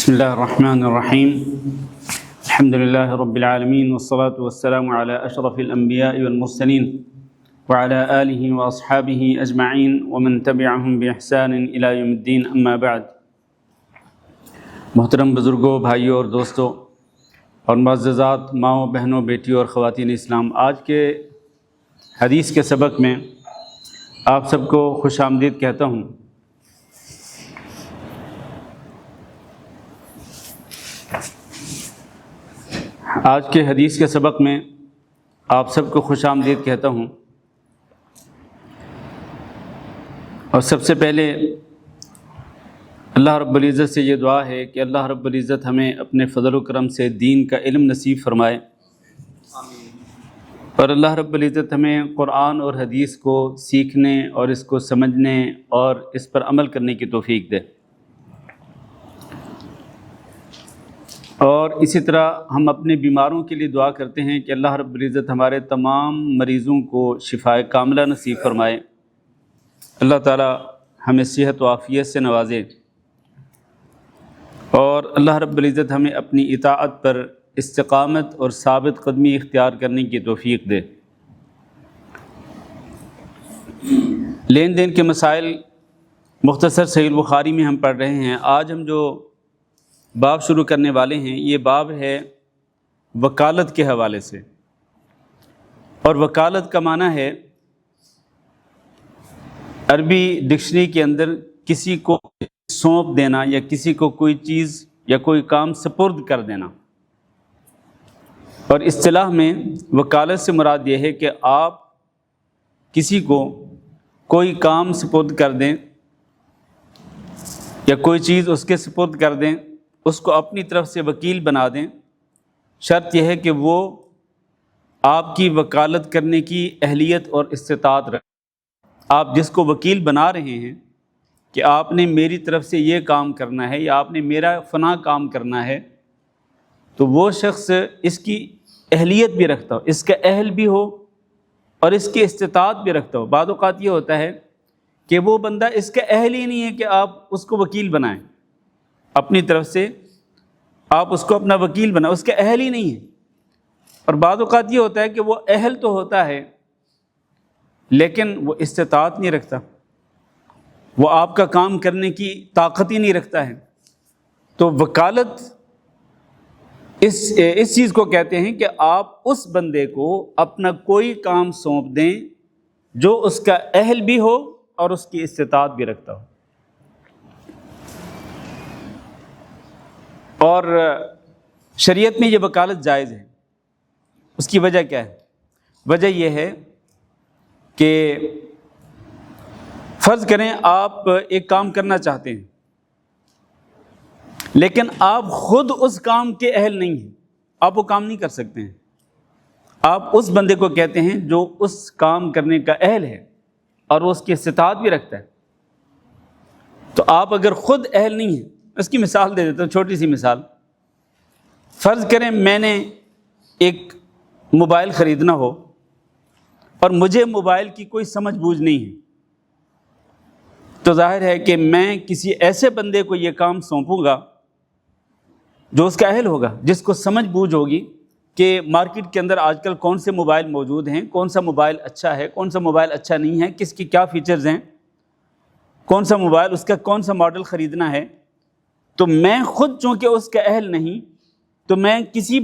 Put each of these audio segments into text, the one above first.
بسم الله الرحمن الرحيم الحمد لله رب العالمين والصلاة والسلام على أشرف الأنبياء والمرسلين وعلى آله وأصحابه أجمعين ومن تبعهم بإحسان إلى يوم الدين أما بعد۔ محترم بزرگوں، بھائیوں اور دوستوں اور معززات ماؤں، بہنوں، بیٹیوں اور خواتین اسلام، آج کے حدیث کے سبق میں آپ سب کو خوش آمدید کہتا ہوں۔ آج کے حدیث کے سبق میں آپ سب کو خوش آمدید کہتا ہوں، اور سب سے پہلے اللہ رب العزت سے یہ دعا ہے کہ اللہ رب العزت ہمیں اپنے فضل و کرم سے دین کا علم نصیب فرمائے، اور اللہ رب العزت ہمیں قرآن اور حدیث کو سیکھنے اور اس کو سمجھنے اور اس پر عمل کرنے کی توفیق دے۔ اور اسی طرح ہم اپنے بیماروں کے لیے دعا کرتے ہیں کہ اللہ رب العزت ہمارے تمام مریضوں کو شفائے کاملہ نصیب فرمائے، اللہ تعالی ہمیں صحت و عافیت سے نوازے، اور اللہ رب العزت ہمیں اپنی اطاعت پر استقامت اور ثابت قدمی اختیار کرنے کی توفیق دے۔ لین دین کے مسائل مختصر صحیح البخاری میں ہم پڑھ رہے ہیں۔ آج ہم جو باب شروع کرنے والے ہیں، یہ باب ہے وکالت کے حوالے سے، اور وکالت کا معنی ہے عربی ڈکشنری کے اندر کسی کو سونپ دینا یا کسی کو کوئی چیز یا کوئی کام سپرد کر دینا، اور اصطلاح میں وکالت سے مراد یہ ہے کہ آپ کسی کو کوئی کام سپرد کر دیں یا کوئی چیز اس کے سپرد کر دیں، اس کو اپنی طرف سے وکیل بنا دیں۔ شرط یہ ہے کہ وہ آپ کی وکالت کرنے کی اہلیت اور استطاعت رکھے۔ آپ جس کو وکیل بنا رہے ہیں کہ آپ نے میری طرف سے یہ کام کرنا ہے یا آپ نے میرا فلاں کام کرنا ہے، تو وہ شخص اس کی اہلیت بھی رکھتا ہو، اس کا اہل بھی ہو اور اس کی استطاعت بھی رکھتا ہو۔ بعض اوقات یہ ہوتا ہے کہ وہ بندہ اس کا اہل ہی نہیں ہے کہ آپ اس کو وکیل بنائیں، اپنی طرف سے آپ اس کو اپنا وکیل بنائیں، اس کا اہل ہی نہیں ہے۔ اور بعض اوقات یہ ہوتا ہے کہ وہ اہل تو ہوتا ہے لیکن وہ استطاعت نہیں رکھتا، وہ آپ کا کام کرنے کی طاقت ہی نہیں رکھتا ہے۔ تو وکالت اس چیز کو کہتے ہیں کہ آپ اس بندے کو اپنا کوئی کام سونپ دیں جو اس کا اہل بھی ہو اور اس کی استطاعت بھی رکھتا ہو۔ اور شریعت میں یہ وکالت جائز ہے۔ اس کی وجہ کیا ہے؟ وجہ یہ ہے کہ فرض کریں آپ ایک کام کرنا چاہتے ہیں لیکن آپ خود اس کام کے اہل نہیں ہیں، آپ وہ کام نہیں کر سکتے ہیں۔ آپ اس بندے کو کہتے ہیں جو اس کام کرنے کا اہل ہے اور وہ اس کی استطاعت بھی رکھتا ہے۔ تو آپ اگر خود اہل نہیں ہیں، اس کی مثال دے دیتا ہوں، چھوٹی سی مثال۔ فرض کریں میں نے ایک موبائل خریدنا ہو اور مجھے موبائل کی کوئی سمجھ بوجھ نہیں ہے، تو ظاہر ہے کہ میں کسی ایسے بندے کو یہ کام سونپوں گا جو اس کا اہل ہوگا، جس کو سمجھ بوجھ ہوگی کہ مارکیٹ کے اندر آج کل کون سے موبائل موجود ہیں، کون سا موبائل اچھا ہے، کون سا موبائل اچھا نہیں ہے، کس کی کیا فیچرز ہیں، کون سا موبائل، اس کا کون سا ماڈل خریدنا ہے۔ تو میں خود چونکہ اس کا اہل نہیں، تو میں کسی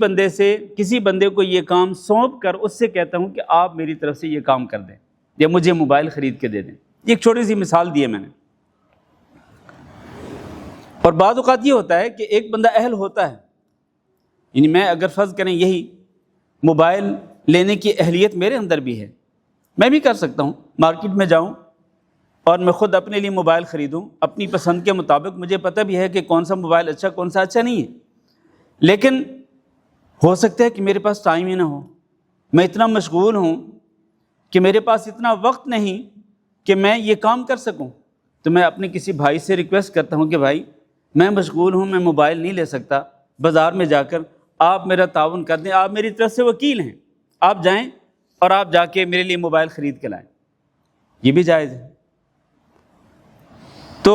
بندے کو یہ کام سونپ کر اس سے کہتا ہوں کہ آپ میری طرف سے یہ کام کر دیں یا مجھے موبائل خرید کے دے دیں۔ ایک چھوٹی سی مثال دی ہے میں نے۔ اور بعض اوقات یہ ہوتا ہے کہ ایک بندہ اہل ہوتا ہے، یعنی میں اگر فرض کریں یہی موبائل لینے کی اہلیت میرے اندر بھی ہے، میں بھی کر سکتا ہوں، مارکیٹ میں جاؤں اور میں خود اپنے لیے موبائل خریدوں اپنی پسند کے مطابق۔ مجھے پتہ بھی ہے کہ کون سا موبائل اچھا کون سا اچھا نہیں ہے، لیکن ہو سکتا ہے کہ میرے پاس ٹائم ہی نہ ہو، میں اتنا مشغول ہوں کہ میرے پاس اتنا وقت نہیں کہ میں یہ کام کر سکوں۔ تو میں اپنے کسی بھائی سے ریکویسٹ کرتا ہوں کہ بھائی میں مشغول ہوں، میں موبائل نہیں لے سکتا، بازار میں جا کر آپ میرا تعاون کر دیں، آپ میری طرف سے وکیل ہیں، آپ جائیں اور آپ جا کے میرے لیے موبائل خرید کے لائیں۔ یہ بھی جائز ہے۔ تو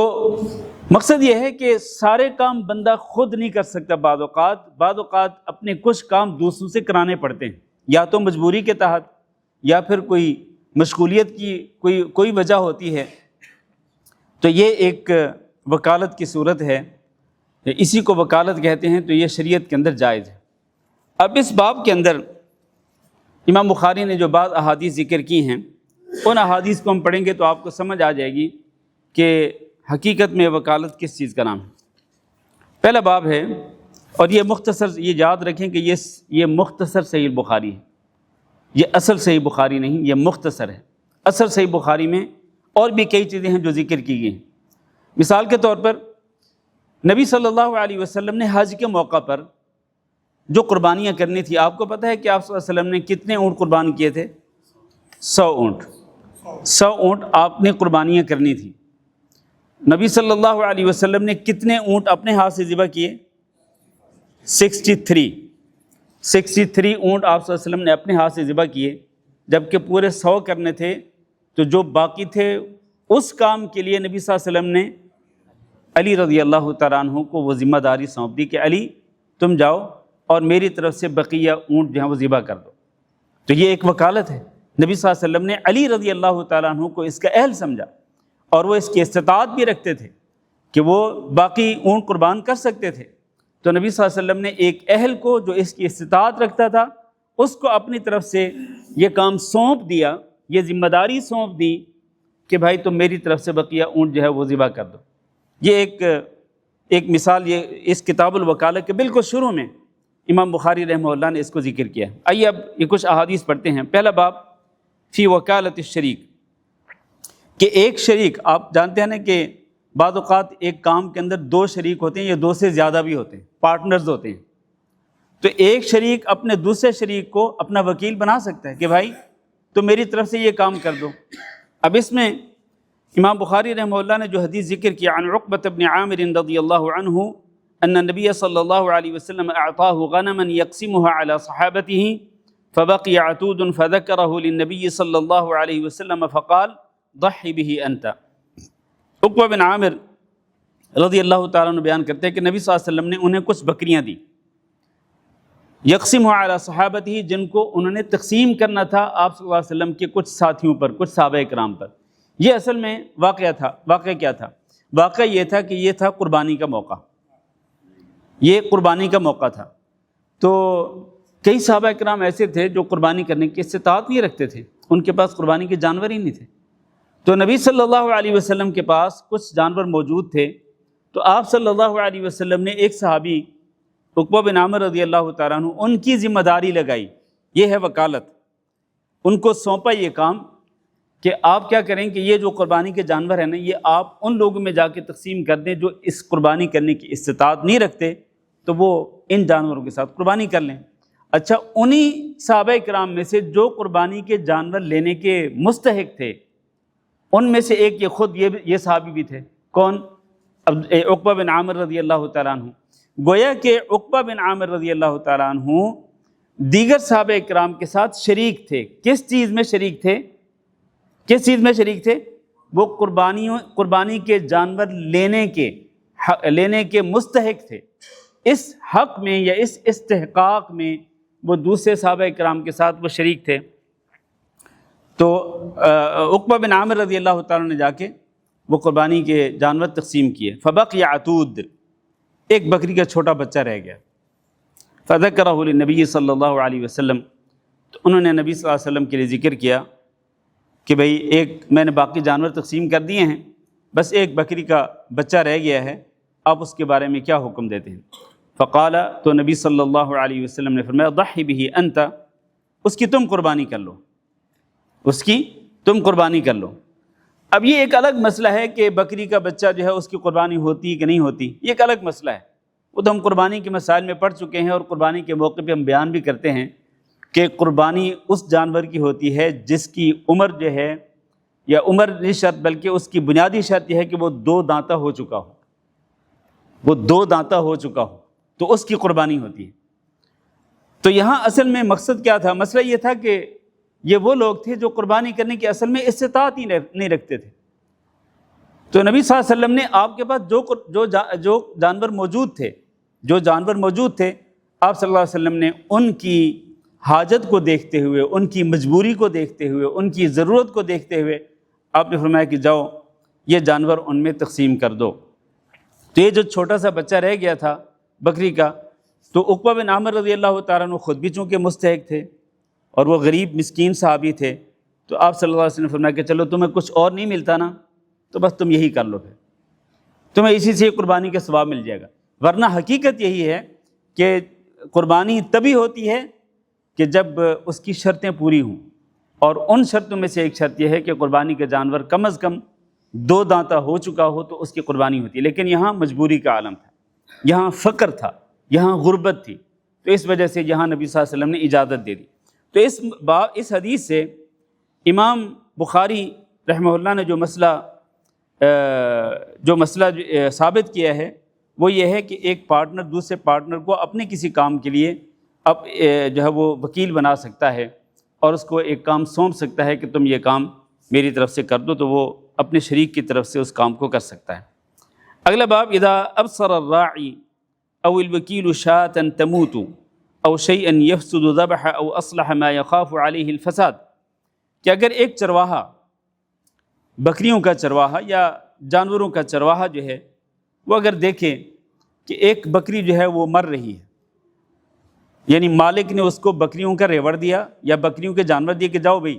مقصد یہ ہے کہ سارے کام بندہ خود نہیں کر سکتا، بعض اوقات اپنے کچھ کام دوسروں سے کرانے پڑتے ہیں، یا تو مجبوری کے تحت یا پھر کوئی مشغولیت کی کوئی وجہ ہوتی ہے، تو یہ ایک وکالت کی صورت ہے، اسی کو وکالت کہتے ہیں، تو یہ شریعت کے اندر جائز ہے۔ اب اس باب کے اندر امام بخاری نے جو بعض احادیث ذکر کی ہیں، ان احادیث کو ہم پڑھیں گے تو آپ کو سمجھ آ جائے گی کہ حقیقت میں وکالت کس چیز کا نام ہے۔ پہلا باب ہے، اور یہ مختصر، یہ یاد رکھیں کہ یہ مختصر صحیح بخاری ہے، یہ اصل صحیح بخاری نہیں، یہ مختصر ہے۔ اصل صحیح بخاری میں اور بھی کئی چیزیں ہیں جو ذکر کی گئی ہیں۔ مثال کے طور پر نبی صلی اللہ علیہ وسلم نے حج کے موقع پر جو قربانیاں کرنی تھی، آپ کو پتہ ہے کہ آپ صلی اللہ علیہ وسلم نے کتنے اونٹ قربان کیے تھے؟ 100 اونٹ۔ 100 اونٹ آپ نے قربانیاں کرنی تھی۔ نبی صلی اللہ علیہ وسلم نے کتنے اونٹ اپنے ہاتھ سے ذبح کیے؟ 63 اونٹ آپ صلی اللہ علیہ وسلم نے اپنے ہاتھ سے ذبح کیے، جبکہ پورے 100 کرنے تھے، تو جو باقی تھے اس کام کے لیے نبی صلی اللہ علیہ وسلم نے علی رضی اللہ تعالیٰ عنہ کو وہ ذمہ داری سونپ دی کہ علی تم جاؤ اور میری طرف سے بقیہ اونٹ جو ہیں وہ ذبح کر دو۔ تو یہ ایک وکالت ہے، نبی صلی اللہ علیہ وسلم نے علی رضی اللہ تعالیٰ عنہ کو اس کا اہل سمجھا، اور وہ اس کی استطاعت بھی رکھتے تھے کہ وہ باقی اونٹ قربان کر سکتے تھے، تو نبی صلی اللہ علیہ وسلم نے ایک اہل کو جو اس کی استطاعت رکھتا تھا اس کو اپنی طرف سے یہ کام سونپ دیا، یہ ذمہ داری سونپ دی کہ بھائی تم میری طرف سے بقیہ اونٹ جو ہے وہ ذبح کر دو۔ یہ ایک مثال یہ اس کتاب الوکالت کے بالکل شروع میں امام بخاری رحمہ اللہ نے اس کو ذکر کیا۔ آئیے اب یہ کچھ احادیث پڑھتے ہیں۔ پہلا باب فی وکالت الشریک، کہ ایک شریک، آپ جانتے ہیں نا کہ بعض اوقات ایک کام کے اندر 2 شریک ہوتے ہیں یا 2 سے زیادہ بھی ہوتے ہیں، پارٹنرز ہوتے ہیں، تو ایک شریک اپنے دوسرے شریک کو اپنا وکیل بنا سکتا ہے کہ بھائی تو میری طرف سے یہ کام کر دو۔ اب اس میں امام بخاری رحمہ اللہ نے جو حدیث ذکر کیا، عن عقبۃ بن عامر رضی اللہ عنہ ان النبی صلی اللہ علیہ وسلم اعطاہ غنما یقسمها على صحابته فبقي عتود فذكره للنبي صلی اللہ علیہ وسلم فقال ضحی به انت۔ عقبہ بن عامر رضی اللہ تعالیٰ عنہ بیان کرتے ہیں کہ نبی صلی اللہ علیہ وسلم نے انہیں کچھ بکریاں دی، یقسمها على صحابته، جن کو انہوں نے تقسیم کرنا تھا آپ صلی اللہ علیہ وسلم کے کچھ ساتھیوں پر، کچھ صحابہ کرام پر۔ یہ اصل میں واقعہ کیا تھا؟ واقعہ یہ تھا کہ یہ تھا قربانی کا موقع، یہ قربانی کا موقع تھا، تو کئی صحابہ کرام ایسے تھے جو قربانی کرنے کی استطاعت نہیں رکھتے تھے، ان کے پاس قربانی کے جانور ہی نہیں تھے، تو نبی صلی اللہ علیہ وسلم کے پاس کچھ جانور موجود تھے، تو آپ صلی اللہ علیہ وسلم نے ایک صحابی عقبہ بن عامر رضی اللہ تعالیٰ عنہ ان کی ذمہ داری لگائی، یہ ہے وکالت، ان کو سونپا یہ کام کہ آپ کیا کریں کہ یہ جو قربانی کے جانور ہیں نا، یہ آپ ان لوگوں میں جا کے تقسیم کر دیں جو اس قربانی کرنے کی استطاعت نہیں رکھتے، تو وہ ان جانوروں کے ساتھ قربانی کر لیں۔ اچھا، انہی صحابہ کرام میں سے جو قربانی کے جانور لینے کے مستحق تھے، ان میں سے ایک یہ خود یہ صحابی بھی تھے، کون؟ عقبہ بن عامر رضی اللہ تعالیٰ عنہ۔ گویا کہ عقبہ بن عامر رضی اللہ تعالیٰ عنہ دیگر صحابہ کرام کے ساتھ شریک تھے۔ کس چیز میں شریک تھے؟ کس چیز میں شریک تھے؟ وہ قربانی کے جانور لینے کے مستحق تھے، اس حق میں یا اس استحقاق میں وہ دوسرے صحابہ کرام کے ساتھ وہ شریک تھے۔ تو عقبہ بن عامر رضی اللہ تعالیٰ نے جا کے وہ قربانی کے جانور تقسیم کیے۔ فبقی عتود، ایک بکری کا چھوٹا بچہ رہ گیا۔ فذکرہ للنبی صلی اللہ علیہ وسلم، تو انہوں نے نبی صلی اللہ علیہ وسلم کے لیے ذکر کیا کہ بھئی میں نے باقی جانور تقسیم کر دیے ہیں، بس ایک بکری کا بچہ رہ گیا ہے، آپ اس کے بارے میں کیا حکم دیتے ہیں؟ فقال، تو نبی صلی اللہ علیہ وسلم نے فرمایا ضحی به انت، اس کی تم قربانی کر لو، اس کی تم قربانی کر لو۔ اب یہ ایک الگ مسئلہ ہے کہ بکری کا بچہ جو ہے اس کی قربانی ہوتی کہ نہیں ہوتی، یہ ایک الگ مسئلہ ہے، وہ تو ہم قربانی کے مسائل میں پڑھ چکے ہیں، اور قربانی کے موقع پہ ہم بیان بھی کرتے ہیں کہ قربانی اس جانور کی ہوتی ہے جس کی عمر جو ہے، یا عمر نہیں شرط بلکہ اس کی بنیادی شرط یہ ہے کہ وہ 2 دانتہ ہو چکا ہو، وہ 2 دانتہ ہو چکا ہو تو اس کی قربانی ہوتی ہے۔ تو یہاں اصل میں مقصد کیا تھا؟ مسئلہ یہ تھا کہ یہ وہ لوگ تھے جو قربانی کرنے کی اصل میں استطاعت ہی نہیں رکھتے تھے، تو نبی صلی اللہ علیہ وسلم نے آپ کے پاس جو جانور موجود تھے آپ صلی اللہ علیہ وسلم نے ان کی حاجت کو دیکھتے ہوئے، ان کی مجبوری کو دیکھتے ہوئے، ان کی ضرورت کو دیکھتے ہوئے آپ نے فرمایا کہ جاؤ یہ جانور ان میں تقسیم کر دو۔ تو یہ جو چھوٹا سا بچہ رہ گیا تھا بکری کا، تو عقبہ بن عامر رضی اللہ تعالیٰ عنہ خود بھی چونکہ مستحق تھے اور وہ غریب مسکین صحابی تھے، تو آپ صلی اللہ علیہ وسلم نے فرمایا کہ چلو تمہیں کچھ اور نہیں ملتا نا، تو بس تم یہی کر لو، پھر تمہیں اسی سے قربانی کا ثواب مل جائے گا۔ ورنہ حقیقت یہی ہے کہ قربانی تبھی ہوتی ہے کہ جب اس کی شرطیں پوری ہوں، اور ان شرطوں میں سے ایک شرط یہ ہے کہ قربانی کا جانور کم از کم 2 دانتہ ہو چکا ہو تو اس کی قربانی ہوتی ہے۔ لیکن یہاں مجبوری کا عالم تھا، یہاں فقر تھا، یہاں غربت تھی، تو اس وجہ سے یہاں نبی صلی اللہ علیہ وسلم نے اجازت دے دی۔ تو اس حدیث سے امام بخاری رحمہ اللہ نے جو مسئلہ ثابت کیا ہے وہ یہ ہے کہ ایک پارٹنر دوسرے پارٹنر کو اپنے کسی کام کے لیے اب جو ہے وہ وکیل بنا سکتا ہے اور اس کو ایک کام سونپ سکتا ہے کہ تم یہ کام میری طرف سے کر دو، تو وہ اپنے شریک کی طرف سے اس کام کو کر سکتا ہے۔ اگلا باب، اذا ابصر الراعی او الوکیل شاة تموت او شیئا یفسد ذبح او اصلح ما یخاف علیہ الفساد، کہ اگر ایک چرواہا، بکریوں کا چرواہا یا جانوروں کا چرواہا جو ہے وہ اگر دیکھے کہ ایک بکری جو ہے وہ مر رہی ہے، یعنی مالک نے اس کو بکریوں کا ریوڑ دیا یا بکریوں کے جانور دیے کہ جاؤ بھئی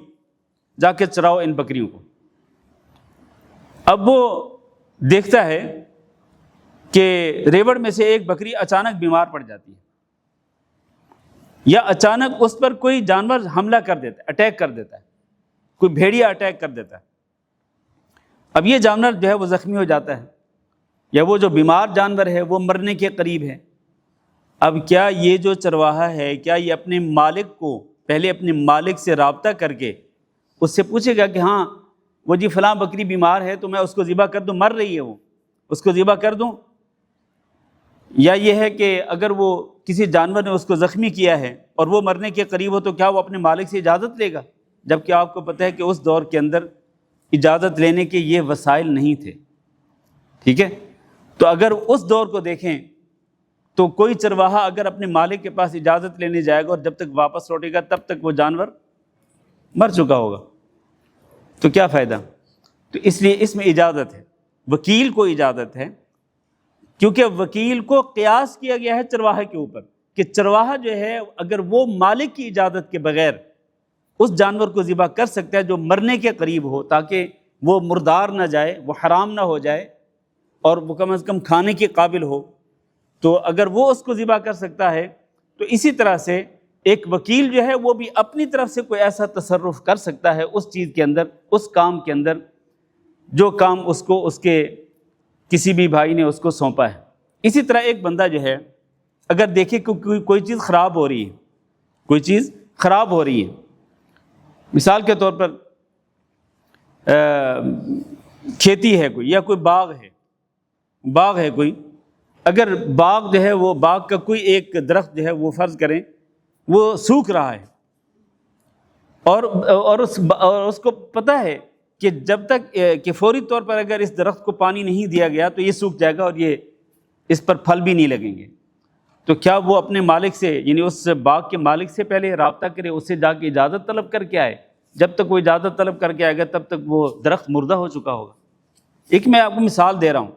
جا کے چراؤ ان بکریوں کو، اب وہ دیکھتا ہے کہ ریوڑ میں سے ایک بکری اچانک بیمار پڑ جاتی ہے یا اچانک اس پر کوئی جانور حملہ کر دیتا ہے، اٹیک کر دیتا ہے، کوئی بھیڑیا اٹیک کر دیتا ہے، اب یہ جانور جو ہے وہ زخمی ہو جاتا ہے یا وہ جو بیمار جانور ہے وہ مرنے کے قریب ہے۔ اب کیا یہ جو چرواہا ہے، کیا یہ اپنے مالک کو پہلے اپنے مالک سے رابطہ کر کے اس سے پوچھے گا کہ ہاں وہ جی فلاں بکری بیمار ہے تو میں اس کو ذبح کر دوں، مر رہی ہے وہ، اس کو ذبح کر دوں؟ یا یہ ہے کہ اگر وہ کسی جانور نے اس کو زخمی کیا ہے اور وہ مرنے کے قریب ہو تو کیا وہ اپنے مالک سے اجازت لے گا؟ جبکہ آپ کو پتہ ہے کہ اس دور کے اندر اجازت لینے کے یہ وسائل نہیں تھے، ٹھیک ہے؟ تو اگر اس دور کو دیکھیں تو کوئی چرواہا اگر اپنے مالک کے پاس اجازت لینے جائے گا اور جب تک واپس لوٹے گا تب تک وہ جانور مر چکا ہوگا، تو کیا فائدہ؟ تو اس لیے اس میں اجازت ہے، وکیل کو اجازت ہے، کیونکہ وکیل کو قیاس کیا گیا ہے چرواہے کے اوپر کہ چرواہا جو ہے اگر وہ مالک کی اجازت کے بغیر اس جانور کو ذبح کر سکتا ہے جو مرنے کے قریب ہو، تاکہ وہ مردار نہ جائے، وہ حرام نہ ہو جائے اور وہ کم از کم کھانے کے قابل ہو، تو اگر وہ اس کو ذبح کر سکتا ہے تو اسی طرح سے ایک وکیل جو ہے وہ بھی اپنی طرف سے کوئی ایسا تصرف کر سکتا ہے اس چیز کے اندر، اس کام کے اندر جو کام اس کو اس کے کسی بھی بھائی نے اس کو سونپا ہے۔ اسی طرح ایک بندہ جو ہے اگر دیکھے کہ کوئی چیز خراب ہو رہی ہے، کوئی چیز خراب ہو رہی ہے، مثال کے طور پر کھیتی ہے کوئی یا کوئی باغ ہے کوئی، اگر باغ جو ہے وہ باغ کا کوئی ایک درخت جو ہے وہ فرض کریں وہ سوکھ رہا ہے اور اس کو پتہ ہے کہ جب تک کہ فوری طور پر اگر اس درخت کو پانی نہیں دیا گیا تو یہ سوکھ جائے گا اور یہ اس پر پھل بھی نہیں لگیں گے، تو کیا وہ اپنے مالک سے یعنی اس باغ کے مالک سے پہلے رابطہ کرے، اس سے جا کے اجازت طلب کر کے آئے؟ جب تک وہ اجازت طلب کر کے آئے گا تب تک وہ درخت مردہ ہو چکا ہوگا۔ ایک میں آپ کو مثال دے رہا ہوں۔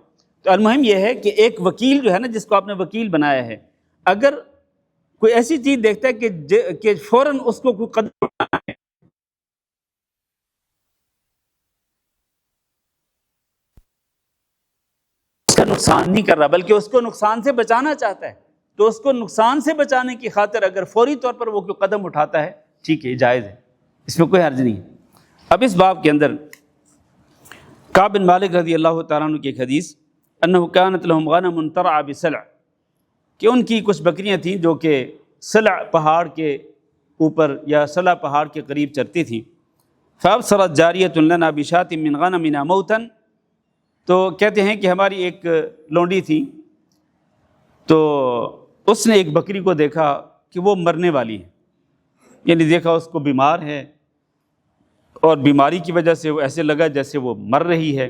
تو المہم یہ ہے کہ ایک وکیل جو ہے نا، جس کو آپ نے وکیل بنایا ہے، اگر کوئی ایسی چیز دیکھتا ہے کہ فوراً اس کو کوئی قدم اٹھانا ہے، اس کا نقصان نہیں کر رہا بلکہ اس کو نقصان سے بچانا چاہتا ہے، تو اس کو نقصان سے بچانے کی خاطر اگر فوری طور پر وہ کوئی قدم اٹھاتا ہے، ٹھیک ہے، جائز ہے، اس میں کوئی حرج نہیں ہے۔ اب اس باب کے اندر کعب بن مالک رضی اللہ تعالیٰ عنہ کی ایک حدیث، انہ کانت لہم غنم ترعى بسلع، کہ ان کی کچھ بکریاں تھیں جو کہ سلع پہاڑ کے اوپر یا سلع پہاڑ کے قریب چرتی تھیں۔ فابصرت جاریۃ لنا بشاۃ من غنمنا موتا، تو کہتے ہیں کہ ہماری ایک لونڈی تھی تو اس نے ایک بکری کو دیکھا کہ وہ مرنے والی ہے، یعنی دیکھا اس کو بیمار ہے اور بیماری کی وجہ سے وہ ایسے لگا جیسے وہ مر رہی ہے،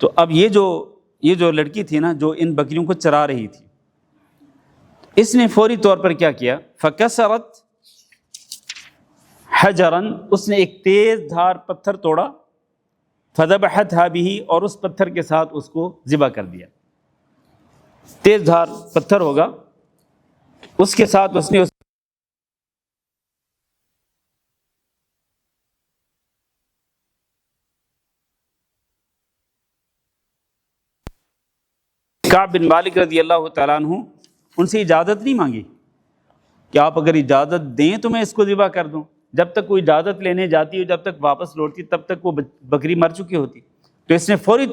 تو اب یہ جو لڑکی تھی نا جو ان بکریوں کو چرا رہی تھی، اس نے فوری طور پر کیا کیا، فکسرت حجرا، اس نے ایک تیز دھار پتھر توڑا، فذبحتها به، اور اس پتھر کے ساتھ اس کو ذبح کر دیا۔ تیز دھار پتھر ہوگا، اس کے ساتھ اس نے کعب بن مالک رضی اللہ تعالیٰ عنہ ان سے اجازت نہیں مانگی کہ آپ اگر اجازت دیں تو میں اس کو ذبح کر دوں۔ جب تک کوئی اجازت لینے جاتی ہے، جب تک واپس لوٹتی، تب تک وہ بکری مر چکی ہوتی۔ تو اس نے فوری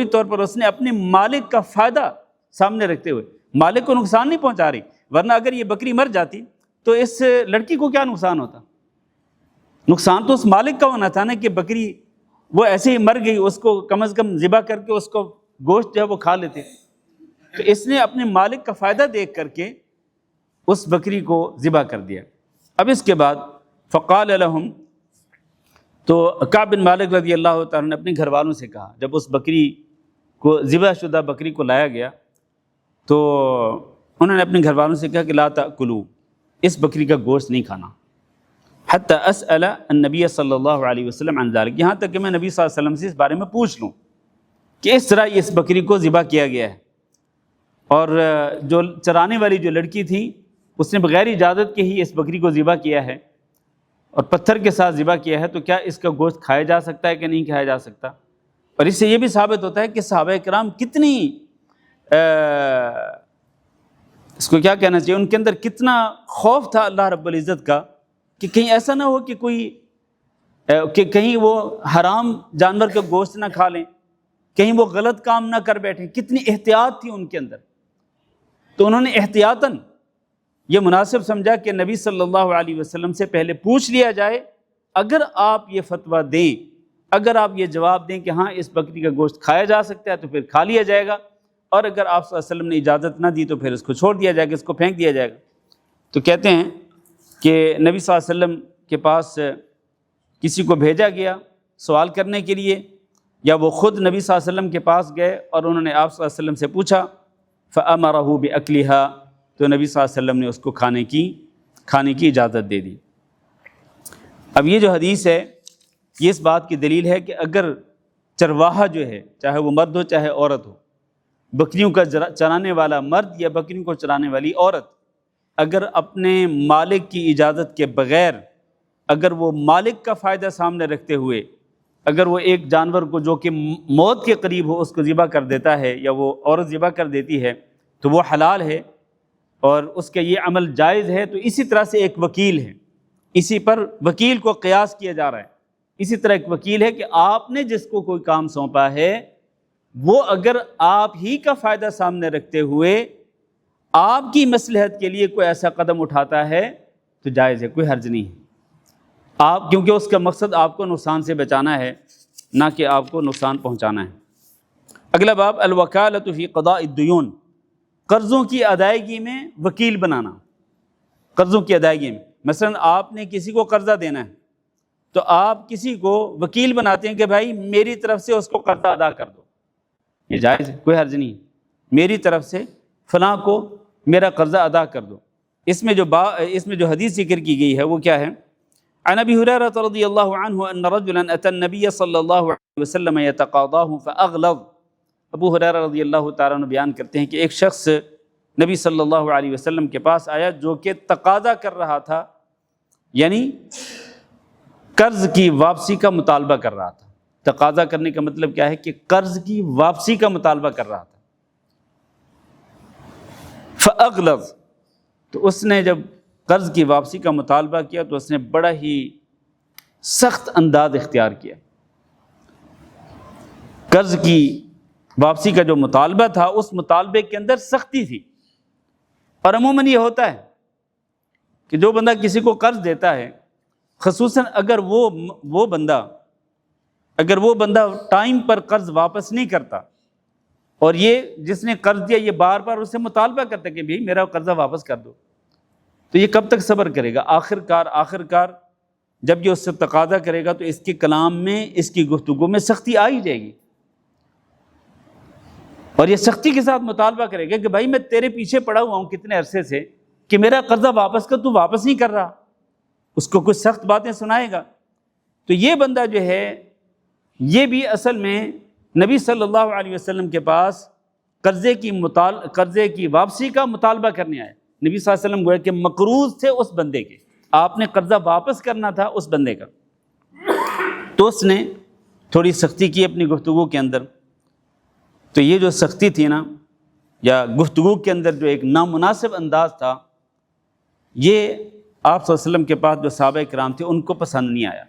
طور پر اس نے اپنے مالک کا فائدہ سامنے رکھتے ہوئے، مالک کو نقصان نہیں پہنچا رہی، ورنہ اگر یہ بکری مر جاتی تو اس لڑکی کو کیا نقصان ہوتا؟ نقصان تو اس مالک کا ہونا تھا نا، کہ بکری وہ ایسے ہی مر گئی، اس کو کم از کم ذبح کر کے اس کو گوشت جو ہے وہ کھا لیتے۔ تو اس نے اپنے مالک کا فائدہ دیکھ کر کے اس بکری کو ذبح کر دیا۔ اب اس کے بعد فقال لهم، تو کعب بن مالک رضی اللہ تعالیٰ نے اپنے گھر والوں سے کہا، جب اس بکری کو ذبح شدہ بکری کو لایا گیا تو انہوں نے اپنے گھر والوں سے کہا کہ لا تأکلوا، اس بکری کا گوشت نہیں کھانا، حتی اسأل النبی صلی اللہ علیہ وسلم عن ذلک، یہاں تک کہ میں نبی صلی اللہ علیہ وسلم سے اس بارے میں پوچھ لوں کہ اس طرح اس بکری کو ذبح کیا گیا ہے۔ اور جو چرانے والی جو لڑکی تھی اس نے بغیر اجازت کے ہی اس بکری کو ذبح کیا ہے اور پتھر کے ساتھ ذبح کیا ہے، تو کیا اس کا گوشت کھایا جا سکتا ہے کہ نہیں کھایا جا سکتا؟ اور اس سے یہ بھی ثابت ہوتا ہے کہ صحابہ کرام کتنی اس کو کیا کہنا چاہیے، ان کے اندر کتنا خوف تھا اللہ رب العزت کا، کہ کہیں ایسا نہ ہو کہ کہیں وہ حرام جانور کا گوشت نہ کھا لیں، کہیں وہ غلط کام نہ کر بیٹھیں۔ کتنی احتیاط تھی ان کے اندر، تو انہوں نے احتیاطاً یہ مناسب سمجھا کہ نبی صلی اللہ علیہ وسلم سے پہلے پوچھ لیا جائے، اگر آپ یہ فتویٰ دیں، اگر آپ یہ جواب دیں کہ ہاں اس بکری کا گوشت کھایا جا سکتا ہے تو پھر کھا لیا جائے گا، اور اگر آپ صلی اللہ علیہ وسلم نے اجازت نہ دی تو پھر اس کو چھوڑ دیا جائے گا، اس کو پھینک دیا جائے گا۔ تو کہتے ہیں کہ نبی صلی اللہ علیہ وسلم کے پاس کسی کو بھیجا گیا سوال کرنے کے لیے، یا وہ خود نبی صلی اللہ علیہ وسلم کے پاس گئے اور انہوں نے آپ صلی اللہ علیہ وسلم سے پوچھا، فَأَمَرَهُ بِأَكْلِهَا، تو نبی صلی اللہ علیہ وسلم نے اس کو کھانے کی اجازت دے دی۔ اب یہ جو حدیث ہے یہ اس بات کی دلیل ہے کہ اگر چرواہا جو ہے، چاہے وہ مرد ہو چاہے عورت ہو، بکریوں کا چرانے والا مرد یا بکریوں کو چرانے والی عورت، اگر اپنے مالک کی اجازت کے بغیر، اگر وہ مالک کا فائدہ سامنے رکھتے ہوئے، اگر وہ ایک جانور کو جو کہ موت کے قریب ہو اس کو ذبح کر دیتا ہے، یا وہ عورت ذبح کر دیتی ہے، تو وہ حلال ہے اور اس کا یہ عمل جائز ہے۔ تو اسی طرح سے ایک وکیل ہے، اسی پر وکیل کو قیاس کیا جا رہا ہے۔ اسی طرح ایک وکیل ہے کہ آپ نے جس کو کوئی کام سونپا ہے، وہ اگر آپ ہی کا فائدہ سامنے رکھتے ہوئے آپ کی مصلحت کے لیے کوئی ایسا قدم اٹھاتا ہے تو جائز ہے، کوئی حرج نہیں ہے۔ آپ کیونکہ اس کا مقصد آپ کو نقصان سے بچانا ہے، نہ کہ آپ کو نقصان پہنچانا ہے۔ اگلا باب الوکالۃ فی قضاء الدیون، قرضوں کی ادائیگی میں وکیل بنانا۔ قرضوں کی ادائیگی میں مثلا آپ نے کسی کو قرضہ دینا ہے تو آپ کسی کو وکیل بناتے ہیں کہ بھائی میری طرف سے اس کو قرضہ ادا کر دو، یہ جائز ہے، کوئی حرج نہیں، میری طرف سے فلاں کو میرا قرضہ ادا کر دو۔ اس میں جو حدیث ذکر کی گئی ہے وہ کیا ہے؟ عن ابی ہریرہ رضی اللہ عنہ ان رجلا اتى النبی صلی اللہ علیہ وسلم یتقاضاہ فاغلظ، ابو ہریرہ رضی اللہ تعالیٰ عنہ بیان کرتے ہیں کہ ایک شخص نبی صلی اللہ علیہ وسلم کے پاس آیا جو کہ تقاضا کر رہا تھا، یعنی قرض کی واپسی کا مطالبہ کر رہا تھا۔ تقاضا کرنے کا مطلب کیا ہے کہ قرض کی واپسی کا مطالبہ کر رہا تھا۔ فاغلظ، تو اس نے جب قرض کی واپسی کا مطالبہ کیا تو اس نے بڑا ہی سخت انداز اختیار کیا۔ قرض کی واپسی کا جو مطالبہ تھا اس مطالبے کے اندر سختی تھی، اور عموماً یہ ہوتا ہے کہ جو بندہ کسی کو قرض دیتا ہے، خصوصاً اگر وہ بندہ ٹائم پر قرض واپس نہیں کرتا، اور یہ جس نے قرض دیا یہ بار بار اس سے مطالبہ کرتا ہے کہ بھائی میرا قرضہ واپس کر دو، تو یہ کب تک صبر کرے گا؟ آخر کار جب یہ اس سے تقاضا کرے گا تو اس کے کلام میں، اس کی گفتگو میں سختی آ ہی جائے گی، اور یہ سختی کے ساتھ مطالبہ کرے گا کہ بھائی میں تیرے پیچھے پڑا ہوا ہوں کتنے عرصے سے کہ میرا قرضہ واپس کر، تو واپس نہیں کر رہا، اس کو کچھ سخت باتیں سنائے گا۔ تو یہ بندہ جو ہے یہ بھی اصل میں نبی صلی اللہ علیہ وسلم کے پاس قرضے کی واپسی کا مطالبہ کرنے آیا۔ نبی صلی اللہ علیہ وسلم گویا کہ مقروض تھے اس بندے کے، آپ نے قرضہ واپس کرنا تھا اس بندے کا، تو اس نے تھوڑی سختی کی اپنی گفتگو کے اندر۔ تو یہ جو سختی تھی نا، یا گفتگو کے اندر جو ایک نامناسب انداز تھا، یہ آپ صلی اللہ علیہ وسلم کے پاس جو صحابہ کرام تھے ان کو پسند نہیں آیا۔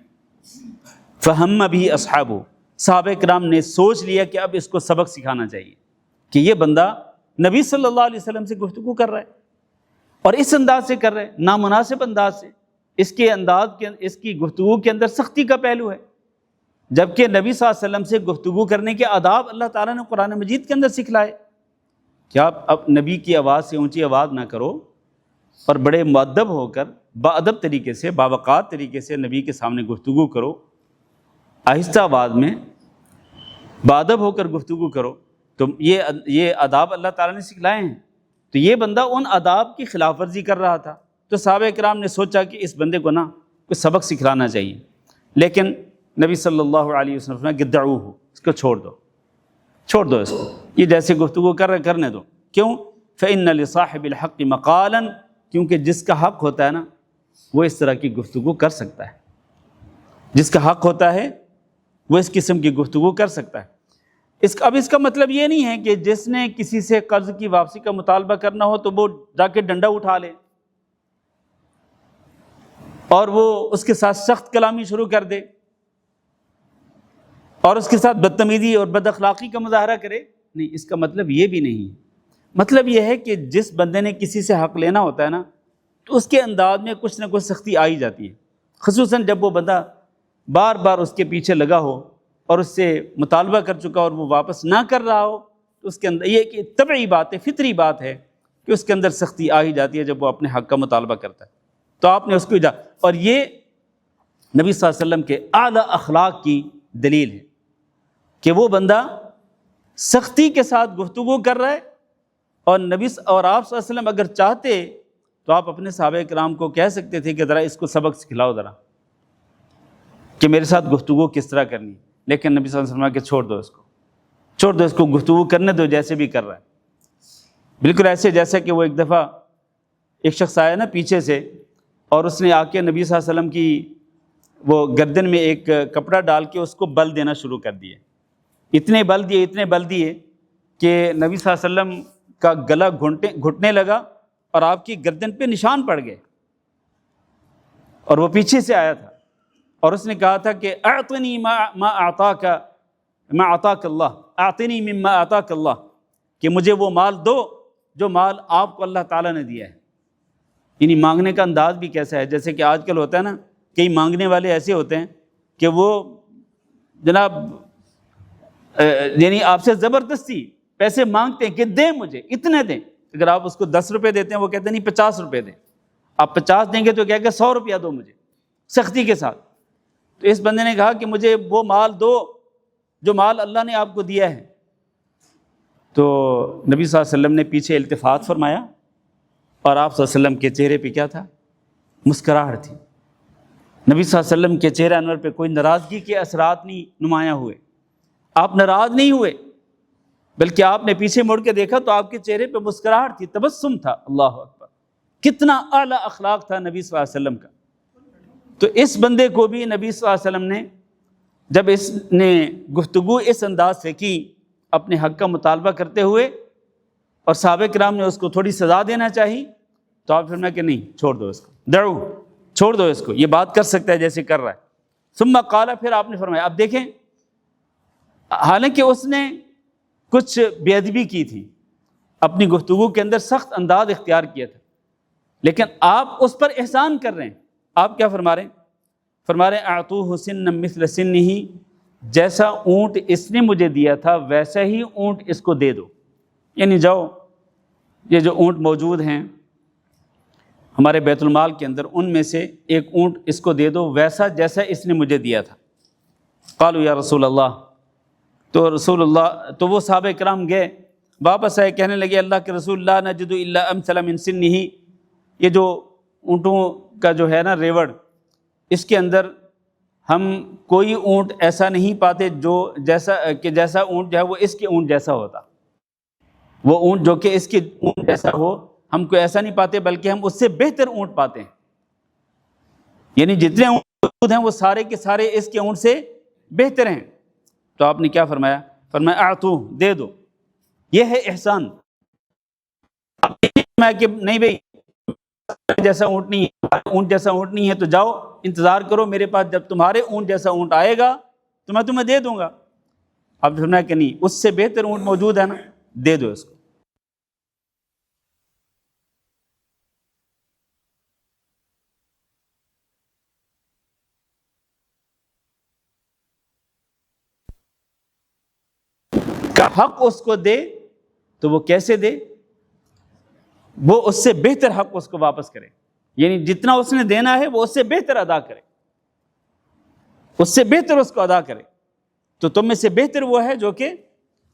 فہم بھی اصحابہ، صحابہ کرام نے سوچ لیا کہ اب اس کو سبق سکھانا چاہیے کہ یہ بندہ نبی صلی اللہ علیہ وسلم سے گفتگو کر رہا ہے اور اس انداز سے کر رہا ہے، نامناسب انداز سے، اس کی گفتگو کے اندر سختی کا پہلو ہے، جبکہ نبی صلی اللہ علیہ وسلم سے گفتگو کرنے کے آداب اللہ تعالیٰ نے قرآن مجید کے اندر سکھلائے کہ آپ اب نبی کی آواز سے اونچی آواز نہ کرو، اور بڑے مؤدب ہو کر باادب طریقے سے، باوقار طریقے سے نبی کے سامنے گفتگو کرو، آہستہ آواز میں باادب ہو کر گفتگو کرو۔ تو یہ آداب اللہ تعالیٰ نے سکھلائے ہیں۔ تو یہ بندہ ان آداب کی خلاف ورزی کر رہا تھا، تو صحابہ کرام نے سوچا کہ اس بندے کو نا کوئی سبق سکھلانا چاہیے، لیکن نبی صلی اللہ علیہ وسلم نے دعوہ، اس کو چھوڑ دو اس کو، یہ جیسے گفتگو کر رہے کرنے دو۔ کیوں؟ فإن لصاحب الحق مقالا، کیونکہ جس کا حق ہوتا ہے نا وہ اس طرح کی گفتگو کر سکتا ہے، جس کا حق ہوتا ہے وہ اس قسم کی گفتگو کر سکتا ہے۔ اب اس کا مطلب یہ نہیں ہے کہ جس نے کسی سے قرض کی واپسی کا مطالبہ کرنا ہو تو وہ جا کے ڈنڈا اٹھا لے اور وہ اس کے ساتھ سخت کلامی شروع کر دے اور اس کے ساتھ بدتمیزی اور بد اخلاقی کا مظاہرہ کرے۔ نہیں، اس کا مطلب یہ بھی نہیں ہے۔ مطلب یہ ہے کہ جس بندے نے کسی سے حق لینا ہوتا ہے نا، تو اس کے انداز میں کچھ نہ کچھ سختی آ ہی جاتی ہے، خصوصاً جب وہ بندہ بار بار اس کے پیچھے لگا ہو اور اس سے مطالبہ کر چکا اور وہ واپس نہ کر رہا ہو، تو اس کے اندر یہ کہ طبعی بات ہے، فطری بات ہے کہ اس کے اندر سختی آ ہی جاتی ہے جب وہ اپنے حق کا مطالبہ کرتا ہے۔ تو آپ نے اس کو اور یہ نبی صلی اللہ علیہ وسلم کے اعلیٰ اخلاق کی دلیل ہے کہ وہ بندہ سختی کے ساتھ گفتگو کر رہا ہے، اور آپ صلی اللہ علیہ وسلم اگر چاہتے تو آپ اپنے صحابہ کرام کو کہہ سکتے تھے کہ ذرا اس کو سبق سکھلاؤ، ذرا کہ میرے ساتھ گفتگو کس طرح کرنی ہے، لیکن نبی صلی اللہ علیہ وسلم کہ چھوڑ دو اس کو گفتگو کرنے دو جیسے بھی کر رہا ہے۔ بالکل ایسے جیسا کہ وہ ایک دفعہ ایک شخص آیا نا پیچھے سے، اور اس نے آ کے نبی صلی اللہ علیہ وسلم کی وہ گردن میں ایک کپڑا ڈال کے اس کو بل دینا شروع کر دیے، اتنے بل دیے کہ نبی صلی اللہ علیہ وسلم کا گلا گھٹنے لگا اور آپ کی گردن پہ نشان پڑ گئے، اور وہ پیچھے سے آیا تھا اور اس نے کہا تھا کہ اعطنی ما اعطاک اللہ، اعطنی مما اعطاک اللہ، کہ مجھے وہ مال دو جو مال آپ کو اللہ تعالیٰ نے دیا ہے۔ یعنی مانگنے کا انداز بھی کیسا ہے، جیسے کہ آج کل ہوتا ہے نا، کئی مانگنے والے ایسے ہوتے ہیں کہ وہ جناب یعنی آپ سے زبردستی پیسے مانگتے ہیں کہ دیں، مجھے اتنے دیں۔ اگر آپ اس کو 10 روپے دیتے ہیں وہ کہتے ہیں نہیں 50 روپے دیں، آپ 50 دیں گے تو کہہ کہ 100 روپیہ دو مجھے، سختی کے ساتھ۔ تو اس بندے نے کہا کہ مجھے وہ مال دو جو مال اللہ نے آپ کو دیا ہے۔ تو نبی صلی اللہ علیہ وسلم نے پیچھے التفات فرمایا، اور آپ صلی اللہ علیہ وسلم کے چہرے پہ کیا تھا؟ مسکراہٹ تھی۔ نبی صلی اللہ علیہ وسلم کے چہرہ انور پہ کوئی ناراضگی کے اثرات نہیں نمایاں ہوئے، آپ ناراض نہیں ہوئے، بلکہ آپ نے پیچھے مڑ کے دیکھا تو آپ کے چہرے پہ مسکراہٹ تھی، تبسم تھا۔ اللہ اکبر، کتنا اعلیٰ اخلاق تھا نبی صلی اللہ علیہ وسلم کا۔ تو اس بندے کو بھی نبی صلی اللہ علیہ وسلم نے جب اس نے گفتگو اس انداز سے کی اپنے حق کا مطالبہ کرتے ہوئے، اور صحابہ کرام نے اس کو تھوڑی سزا دینا چاہی، تو آپ فرمایا کہ نہیں، چھوڑ دو اس کو، چھوڑ دو اس کو، یہ بات کر سکتا ہے جیسے کر رہا ہے۔ ثم قال، پھر آپ نے فرمایا، اب دیکھیں حالانکہ اس نے کچھ بے ادبی کی تھی، اپنی گفتگو کے اندر سخت انداز اختیار کیا تھا، لیکن آپ اس پر احسان کر رہے ہیں۔ آپ کیا فرما رہے ہیں؟ فرما رہے ہیں اعطوہ سنا مثل سنہ، جیسا اونٹ اس نے مجھے دیا تھا ویسا ہی اونٹ اس کو دے دو۔ یعنی جاؤ، یہ جو اونٹ موجود ہیں ہمارے بیت المال کے اندر ان میں سے ایک اونٹ اس کو دے دو ویسا جیسا اس نے مجھے دیا تھا۔ قالوا یا رسول اللہ، تو رسول اللہ، تو وہ صحابہ کرام گئے، واپس آئے، کہنے لگے اللہ کے رسول لا نجد الا امثل من سنہ، یہ جو اونٹوں کا جو ہے نا ریوڑ، اس کے اندر ہم کوئی اونٹ ایسا نہیں پاتے جو جیسا اونٹ جو ہے وہ اس کے اونٹ جیسا ہوتا، وہ اونٹ جو کہ اس کے اونٹ جیسا ہو ہم کو ایسا نہیں پاتے، بلکہ ہم اس سے بہتر اونٹ پاتے ہیں، یعنی جتنے اونٹ موجود ہیں وہ سارے کے سارے اس کے اونٹ سے بہتر ہیں۔ تو آپ نے کیا فرمایا؟ فرمایا اعطو، دے دو، یہ ہے احسان۔ میں کہ نہیں بھئی جیسا اونٹ نہیں ہے، اونٹ جیسا اونٹ نہیں ہے، تو جاؤ انتظار کرو میرے پاس، جب تمہارے اونٹ جیسا اونٹ آئے گا تو میں تمہیں دے دوں گا۔ اب فرمایا کہ نہیں، اس سے بہتر اونٹ موجود ہے نا، دے دو اس کو۔ کا حق اس کو دے، تو وہ کیسے دے؟ وہ اس سے بہتر حق اس کو واپس کرے، یعنی جتنا اس نے دینا ہے وہ اس سے بہتر ادا کرے، اس سے بہتر اس کو ادا کرے۔ تو تم میں سے بہتر وہ ہے جو کہ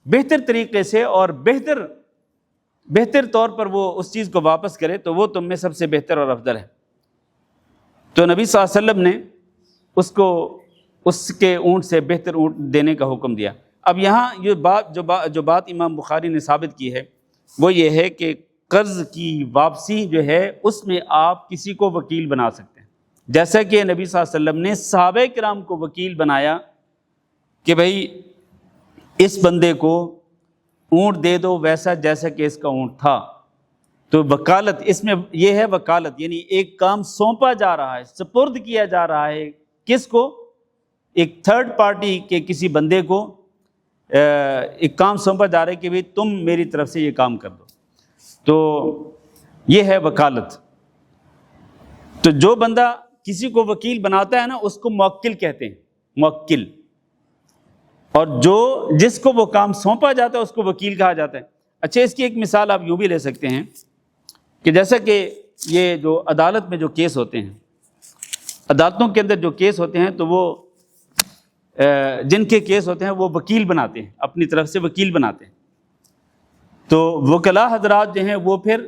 بہتر طریقے سے اور بہتر طور پر وہ اس چیز کو واپس کرے، تو وہ تم میں سب سے بہتر اور افضل ہے۔ تو نبی صلی اللہ علیہ وسلم نے اس کو اس کے اونٹ سے بہتر اونٹ دینے کا حکم دیا۔ اب یہاں یہ جو بات امام بخاری نے ثابت کی ہے وہ یہ ہے کہ قرض کی واپسی جو ہے اس میں آپ کسی کو وکیل بنا سکتے ہیں، جیسا کہ نبی صلی اللہ علیہ وسلم نے صحابہ کرام کو وکیل بنایا کہ بھئی اس بندے کو اونٹ دے دو ویسا جیسا کہ اس کا اونٹ تھا۔ تو وکالت اس میں یہ ہے، وکالت یعنی ایک کام سونپا جا رہا ہے، سپرد کیا جا رہا ہے، کس کو؟ ایک تھرڈ پارٹی کے کسی بندے کو ایک کام سونپا جا رہا ہے کہ بھئی تم میری طرف سے یہ کام کر دو، تو یہ ہے وکالت۔ تو جو بندہ کسی کو وکیل بناتا ہے نا اس کو موکل کہتے ہیں، موکل، اور جس کو وہ کام سونپا جاتا ہے اس کو وکیل کہا جاتا ہے۔ اچھا، اس کی ایک مثال آپ یوں بھی لے سکتے ہیں کہ جیسا کہ یہ جو عدالت میں جو کیس ہوتے ہیں، عدالتوں کے اندر جو کیس ہوتے ہیں تو وہ جن کے کیس ہوتے ہیں وہ وکیل بناتے ہیں، اپنی طرف سے وکیل بناتے ہیں۔ تو وکلاء حضرات جو ہیں وہ پھر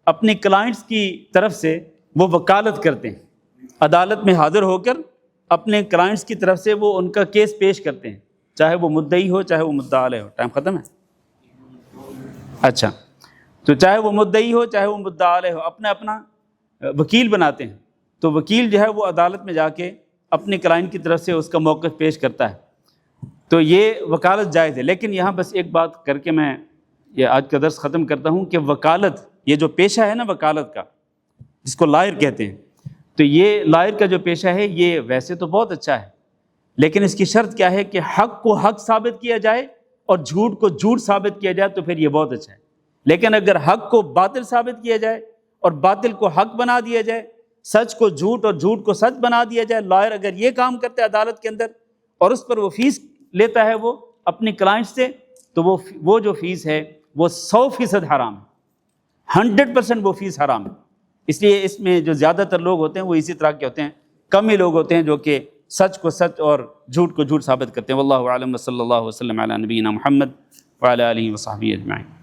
اپنے کلائنٹس کی طرف سے وہ وکالت کرتے ہیں، عدالت میں حاضر ہو کر اپنے کلائنٹس کی طرف سے وہ ان کا کیس پیش کرتے ہیں، چاہے وہ مدعی ہو چاہے وہ مدعا علیہ ہو۔ ٹائم ختم ہے؟ اچھا، تو چاہے وہ مدعی ہو چاہے وہ مدعا علیہ ہو، اپنا وکیل بناتے ہیں۔ تو وکیل جو ہے وہ عدالت میں جا کے اپنے کلائنٹ کی طرف سے اس کا موقف پیش کرتا ہے، تو یہ وکالت جائز ہے۔ لیکن یہاں بس ایک بات کر کے میں یہ آج کا درس ختم کرتا ہوں کہ وکالت، یہ جو پیشہ ہے نا وکالت کا، جس کو لائر کہتے ہیں، تو یہ لائر کا جو پیشہ ہے یہ ویسے تو بہت اچھا ہے، لیکن اس کی شرط کیا ہے کہ حق کو حق ثابت کیا جائے اور جھوٹ کو جھوٹ ثابت کیا جائے، تو پھر یہ بہت اچھا ہے۔ لیکن اگر حق کو باطل ثابت کیا جائے اور باطل کو حق بنا دیا جائے، سچ کو جھوٹ اور جھوٹ کو سچ بنا دیا جائے، لائر اگر یہ کام کرتا ہے عدالت کے اندر اور اس پر وہ فیس لیتا ہے وہ اپنے کلائنٹ سے، تو وہ جو فیس ہے وہ 100% حرام ہے، 100% وہ فیس حرام ہے۔ اس لیے اس میں جو زیادہ تر لوگ ہوتے ہیں وہ اسی طرح کے ہوتے ہیں، کم ہی لوگ ہوتے ہیں جو کہ سچ کو سچ اور جھوٹ کو جھوٹ ثابت کرتے ہیں۔ واللہ اعلم، وصلی اللہ وسلم علی نبینا محمد وعلی آلہ وصحبہ اجمعین۔